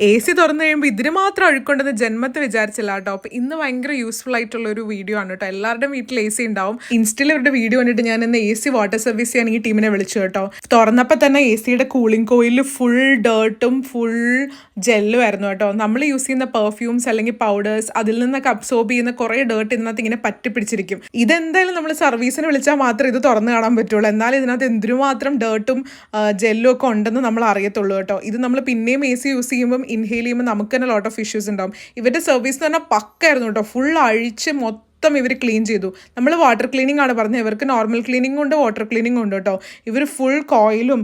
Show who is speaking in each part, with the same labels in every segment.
Speaker 1: A C തുറന്നു കഴിയുമ്പോൾ ഇതിന് മാത്രം അഴുക്കുണ്ടെന്ന് ജന്മത്തെ വിചാരിച്ചില്ല കേട്ടോ. അപ്പോൾ ഇന്ന് ഭയങ്കര യൂസ്ഫുൾ ആയിട്ടുള്ള ഒരു വീഡിയോ ആണ് കേട്ടോ. എല്ലാവരുടെയും വീട്ടിൽ എ സി ഉണ്ടാവും. ഇൻസ്റ്റയിൽ ഇവരുടെ വീഡിയോ കണ്ടിട്ട് ഞാൻ ഇന്ന് എ സി വാട്ടർ സർവീസ് ചെയ്യാൻ ഈ ടീമിനെ വിളിച്ചു കേട്ടോ. തുറന്നപ്പോൾ തന്നെ എ സിയുടെ കൂളിംഗ് കോയിലിൽ ഫുൾ ഡേർട്ടും ഫുൾ ജെല്ലും ആയിരുന്നു കേട്ടോ. നമ്മൾ യൂസ് ചെയ്യുന്ന പെർഫ്യൂംസ് അല്ലെങ്കിൽ പൗഡേഴ്സ് അതിൽ നിന്നൊക്കെ അബ്സോർബ് ചെയ്യുന്ന കുറേ ഡേർട്ട് ഇതിനകത്ത് ഇങ്ങനെ പറ്റിപ്പിടിച്ചിരിക്കും. ഇതെന്തായാലും നമ്മൾ സർവീസിന് വിളിച്ചാൽ മാത്രമേ ഇത് തുറന്ന് കാണാൻ പറ്റുള്ളൂ. എന്നാൽ ഇതിനകത്ത് എന്തിനുമാത്രം ഡേർട്ടും ജെല്ലും ഒക്കെ ഉണ്ടെന്ന് നമ്മൾ അറിയത്തുള്ളൂ കേട്ടോ. ഇത് നമ്മൾ പിന്നെയും എ സി യൂസ് ചെയ്യുമ്പം ഇൻഹെയിൽ ചെയ്യുമ്പോൾ നമുക്ക് തന്നെ ലോട്ട് ഓഫ് ഇഷ്യൂസ് ഉണ്ടാവും. ഇവരുടെ സർവീസ് എന്ന് പറഞ്ഞാൽ പക്കായിരുന്നു കേട്ടോ. ഫുൾ അഴിച്ച് മൊത്തം ഇവർ ക്ലീൻ ചെയ്തു. നമ്മൾ വാട്ടർ ക്ലീനിങ് ആണ് പറഞ്ഞത്. ഇവർക്ക് നോർമൽ ക്ലീനിങ് ഉണ്ട്, വാട്ടർ ക്ലീനിങ് ഉണ്ട് കേട്ടോ. ഇവർ ഫുൾ കോയിലും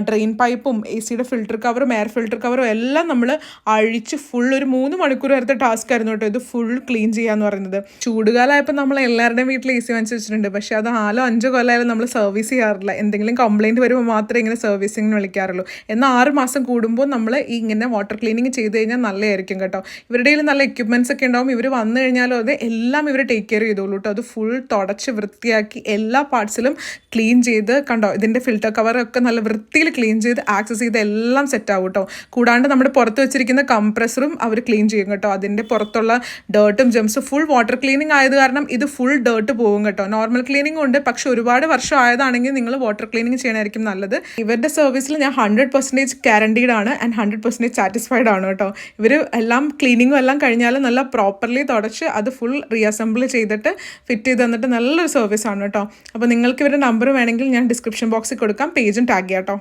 Speaker 1: ഡ്രെയിൻ പൈപ്പും എ സിയുടെ ഫിൽറ്റർ കവറും എയർ ഫിൽറ്റർ കവറും എല്ലാം നമ്മൾ അഴിച്ച് ഫുൾ ഒരു 3 മണിക്കൂർ നേരത്തെ ടാസ്ക് ആയിരുന്നു കേട്ടോ ഇത് ഫുൾ ക്ലീൻ ചെയ്യാന്ന് പറയുന്നത്. ചൂടുകാലമായപ്പോൾ നമ്മൾ എല്ലാവരുടെയും വീട്ടിൽ എ സി വാങ്ങിച്ച് വെച്ചിട്ടുണ്ട്. പക്ഷേ അത് 4-5 കൊല്ലമായാലും നമ്മൾ സർവീസ് ചെയ്യാറില്ല. എന്തെങ്കിലും കംപ്ലയിൻറ്റ് വരുമ്പോൾ മാത്രമേ ഇങ്ങനെ സർവീസിങ്ങിന് വിളിക്കാറുള്ളൂ. എന്നാൽ 6 മാസം കൂടുമ്പോൾ നമ്മൾ ഇങ്ങനെ വാട്ടർ ക്ലീനിങ് ചെയ്ത് കഴിഞ്ഞാൽ നല്ലതായിരിക്കും കേട്ടോ. ഇവരുടെ കയ്യിൽ നല്ല എക്യുപ്മെൻറ്റ്സ് ഒക്കെ ഉണ്ടാവും. ഇവർ വന്നു കഴിഞ്ഞാലും അത് എല്ലാം ഇവർ ടേക്ക് കെയർ ചെയ്തോളൂ കേട്ടോ. അത് ഫുൾ തുടച്ച് വൃത്തിയാക്കി എല്ലാ പാർട്സിലും ക്ലീൻ ചെയ്ത് കണ്ടോ. ഇതിൻ്റെ ഫിൽറ്റർ കവറൊക്കെ നല്ല വൃത്തിയിൽ ക്ലീൻ ചെയ്ത് ആക്സസ് ചെയ്ത് എല്ലാം സെറ്റ് ആവും കേട്ടോ. കൂടാണ്ട് നമ്മുടെ പുറത്ത് വെച്ചിരിക്കുന്ന കംപ്രസറും അവർ ക്ലീൻ ചെയ്യും കേട്ടോ. അതിൻ്റെ പുറത്തുള്ള ഡേർട്ടും ജംസും ഫുൾ വാട്ടർ ക്ലീനിങ് ആയത് കാരണം ഇത് ഫുൾ ഡേർട്ട് പോകും കേട്ടോ. നോർമൽ ക്ലീനിങ് ഉണ്ട്, പക്ഷെ ഒരുപാട് വർഷം ആയതാണെങ്കിൽ നിങ്ങൾ വാട്ടർ ക്ലീനിങ് ചെയ്യണമായിരിക്കും നല്ലത്. ഇവരുടെ സർവീസിൽ ഞാൻ 100% ഗ്യാരണ്ടീഡ് ആണ് ആൻഡ് 100% സാറ്റിസ്ഫൈഡ് ആണ് കേട്ടോ. ഇവർ എല്ലാം ക്ലീനിങ്ങും എല്ലാം കഴിഞ്ഞാൽ നല്ല പ്രോപ്പർലി തുടച്ച് അത് ഫുൾ റീഅസംബിൾ ചെയ്തിട്ട് ഫിറ്റ് ചെയ്ത് തന്നിട്ട് നല്ലൊരു സർവീസ് ആണ് കേട്ടോ. അപ്പോൾ നിങ്ങൾക്ക് ഇവരുടെ നമ്പർ വേണമെങ്കിൽ ഞാൻ ഡിസ്ക്രിപ്ഷൻ ബോക്സിൽ കൊടുക്കാം. പേജും ടാഗ് ചെയ്യാം കേട്ടോ.